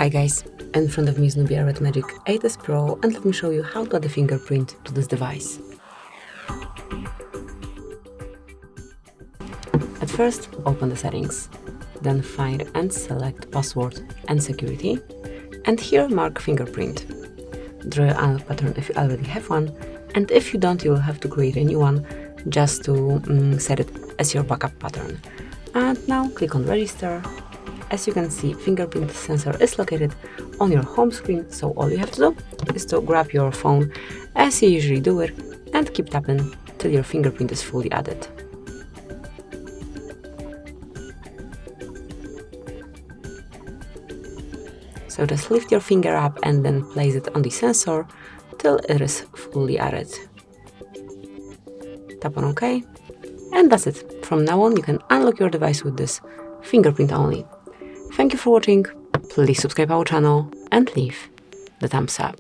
Hi guys, in front of me is NUBIA Red Magic 8S Pro, and let me show you how to add a fingerprint to this device. At first, open the settings, then find and select password and security, and here mark fingerprint. Draw your unlock pattern if you already have one, and if you don't, you will have to create a new one just to set it as your backup pattern. And now click on register. As you can see, fingerprint sensor is located on your home screen, so all you have to do is to grab your phone as you usually do it and keep tapping till your fingerprint is fully added. So just lift your finger up and then place it on the sensor till it is fully added. Tap on OK, and that's it. From now on, you can unlock your device with this fingerprint only. Thank you for watching, please subscribe our channel and leave the thumbs up.